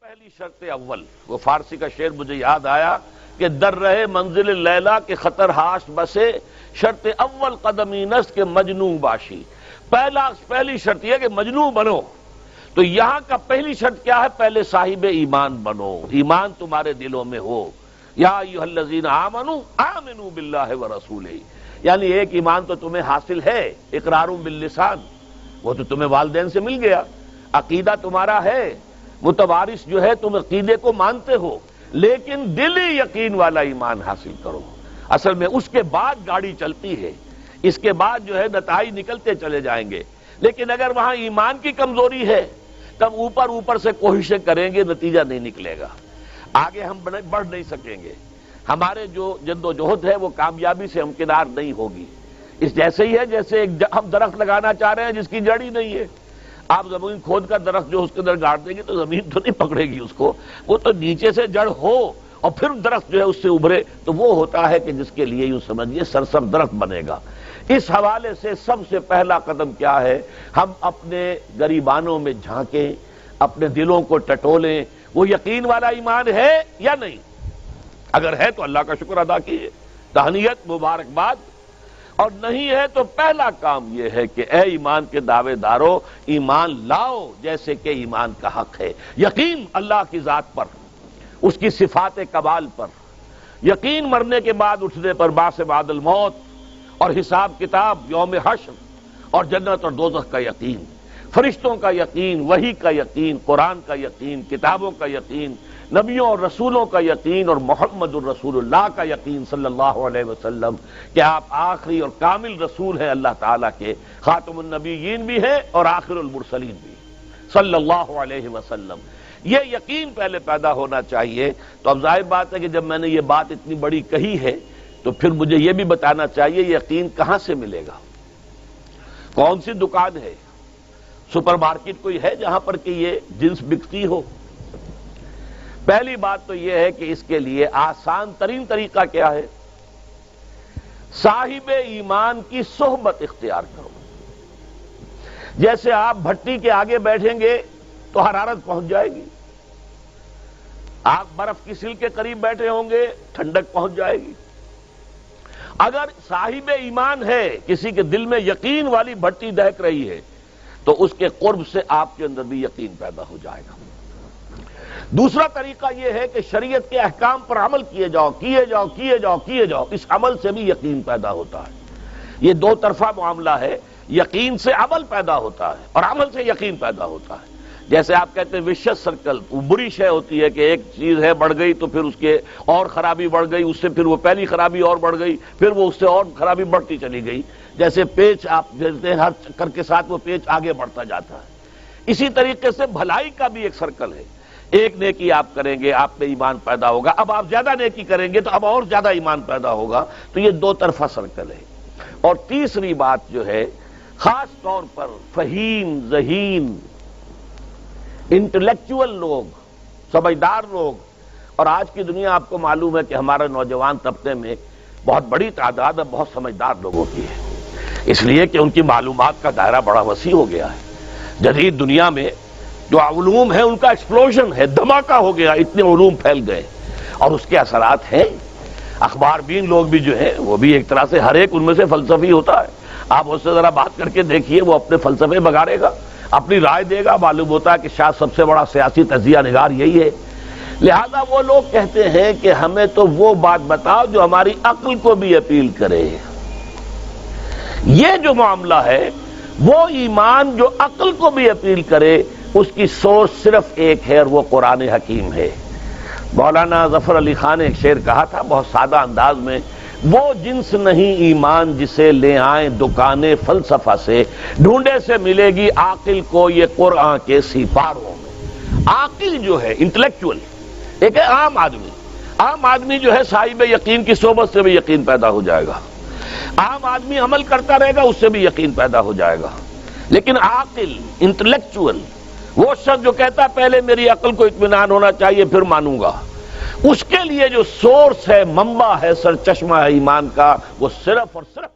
پہلی شرط اول، وہ فارسی کا شعر مجھے یاد آیا کہ در رہے منزل لیلا کے خطر ہاش بسے، شرط اول قدمی نست کے مجنون باشی۔ پہلی شرط یہ کہ مجنون بنو، تو یہاں کا پہلی شرط کیا ہے؟ پہلے صاحب ایمان بنو، ایمان تمہارے دلوں میں ہو۔ یا ایھا الذین آمنوا آمنوا باللہ ورسولہ، یعنی ایک ایمان تو تمہیں حاصل ہے، اقرار باللسان، وہ تو تمہیں والدین سے مل گیا، عقیدہ تمہارا ہے، متوارث جو ہے تم عقیدے کو مانتے ہو، لیکن دلی یقین والا ایمان حاصل کرو۔ اصل میں اس کے بعد گاڑی چلتی ہے، اس کے بعد جو ہے نتائج نکلتے چلے جائیں گے، لیکن اگر وہاں ایمان کی کمزوری ہے تب اوپر سے کوششیں کریں گے، نتیجہ نہیں نکلے گا، آگے ہم بڑھ نہیں سکیں گے، ہمارے جو جد و جہد ہے وہ کامیابی سے ہمکنار نہیں ہوگی۔ اس جیسے ہی ہے جیسے ہم درخت لگانا چاہ رہے ہیں جس کی جڑ ہی نہیں ہے، آپ زمین کھود کر درخت جو اس کے اندر گاڑ دیں گے تو زمین تو نہیں پکڑے گی اس کو، وہ تو نیچے سے جڑ ہو اور پھر درخت جو ہے اس سے ابھرے، تو وہ ہوتا ہے کہ جس کے لیے یوں سمجھیے سرسبز درخت بنے گا۔ اس حوالے سے سب سے پہلا قدم کیا ہے؟ ہم اپنے گریبانوں میں جھانکیں، اپنے دلوں کو ٹٹولیں، وہ یقین والا ایمان ہے یا نہیں؟ اگر ہے تو اللہ کا شکر ادا کیجیے، تہنیت، مبارکباد، اور نہیں ہے تو پہلا کام یہ ہے کہ اے ایمان کے دعوے دارو، ایمان لاؤ جیسے کہ ایمان کا حق ہے۔ یقین اللہ کی ذات پر، اس کی صفات کمال پر، یقین مرنے کے بعد اٹھنے پر، بعث بعد الموت اور حساب کتاب، یوم حشر اور جنت اور دوزخ کا یقین، فرشتوں کا یقین، وحی کا یقین، قرآن کا یقین، کتابوں کا یقین، نبیوں اور رسولوں کا یقین، اور محمد الرسول اللہ کا یقین صلی اللہ علیہ وسلم کہ آپ آخری اور کامل رسول ہیں اللہ تعالیٰ کے، خاتم النبیین بھی ہیں اور آخر المرسلین بھی صلی اللہ علیہ وسلم۔ یہ یقین پہلے پیدا ہونا چاہیے۔ تو اب ظاہر بات ہے کہ جب میں نے یہ بات اتنی بڑی کہی ہے تو پھر مجھے یہ بھی بتانا چاہیے یقین کہاں سے ملے گا، کون سی دکان ہے، سپر مارکیٹ کوئی ہے جہاں پر کہ یہ جنس بکتی ہو؟ پہلی بات تو یہ ہے کہ اس کے لیے آسان ترین طریقہ کیا ہے؟ صاحب ایمان کی صحبت اختیار کرو۔ جیسے آپ بھٹی کے آگے بیٹھیں گے تو حرارت پہنچ جائے گی، آپ برف کی سل کے قریب بیٹھے ہوں گے ٹھنڈک پہنچ جائے گی۔ اگر صاحب ایمان ہے، کسی کے دل میں یقین والی بھٹی دہک رہی ہے، تو اس کے قرب سے آپ کے اندر بھی یقین پیدا ہو جائے گا۔ دوسرا طریقہ یہ ہے کہ شریعت کے احکام پر عمل کیے جاؤ، کیے جاؤ، کیے جاؤ، کیے جاؤ، اس عمل سے بھی یقین پیدا ہوتا ہے۔ یہ دو طرفہ معاملہ ہے، یقین سے عمل پیدا ہوتا ہے اور عمل سے یقین پیدا ہوتا ہے۔ جیسے آپ کہتے ہیں وشیس سرکل، وہ بری شے ہوتی ہے کہ ایک چیز ہے بڑھ گئی تو پھر اس کے اور خرابی بڑھ گئی، اس سے پھر وہ پہلی خرابی اور بڑھ گئی، پھر وہ اس سے اور خرابی بڑھتی چلی گئی۔ جیسے پیچ آپ دیکھتے ہیں ہر چکر کے ساتھ وہ پیچ آگے بڑھتا جاتا ہے، اسی طریقے سے بھلائی کا بھی ایک سرکل ہے۔ ایک نیکی آپ کریں گے آپ میں ایمان پیدا ہوگا، اب آپ زیادہ نیکی کریں گے تو اب اور زیادہ ایمان پیدا ہوگا، تو یہ دو طرفہ سرکل ہے۔ اور تیسری بات جو ہے، خاص طور پر فہیم، ذہین، انٹلیکچول لوگ، سمجھدار لوگ، اور آج کی دنیا آپ کو معلوم ہے کہ ہمارے نوجوان طبقے میں بہت بڑی تعداد میں بہت سمجھدار لوگوں کی ہے، اس لیے کہ ان کی معلومات کا دائرہ بڑا وسیع ہو گیا ہے۔ جدید دنیا میں جو علوم ہیں ان کا ایکسپلوژن ہے، دھماکہ ہو گیا، اتنے علوم پھیل گئے اور اس کے اثرات ہیں۔ اخبار بین لوگ بھی جو ہے وہ بھی ایک طرح سے ہر ایک ان میں سے فلسفی ہوتا ہے، آپ اس سے ذرا بات کر کے دیکھیے، وہ اپنے فلسفے بگاڑے گا، اپنی رائے دے گا، معلوم ہوتا ہے کہ شاید سب سے بڑا سیاسی تجزیہ نگار یہی ہے۔ لہذا وہ لوگ کہتے ہیں کہ ہمیں تو وہ بات بتاؤ جو ہماری عقل کو بھی اپیل کرے۔ یہ جو معاملہ ہے وہ ایمان جو عقل کو بھی اپیل کرے، اس کی سورس صرف ایک ہے اور وہ قرآن حکیم ہے۔ مولانا ظفر علی خان نے ایک شعر کہا تھا بہت سادہ انداز میں، وہ جنس نہیں ایمان جسے لے آئیں دکان فلسفہ سے، ڈھونڈے سے ملے گی عاقل کو یہ قرآن کے سیپاروں میں۔ عاقل جو ہے انٹلیکچول، ایک ہے عام آدمی، عام آدمی جو ہے صاحب یقین کی صحبت سے بھی یقین پیدا ہو جائے گا، عام آدمی عمل کرتا رہے گا اس سے بھی یقین پیدا ہو جائے گا، لیکن عاقل، انٹلیکچول، وہ شخص جو کہتا ہے پہلے میری عقل کو اطمینان ہونا چاہیے پھر مانوں گا، اس کے لیے جو سورس ہے، منبع ہے، سرچشمہ ہے ایمان کا، وہ صرف اور صرف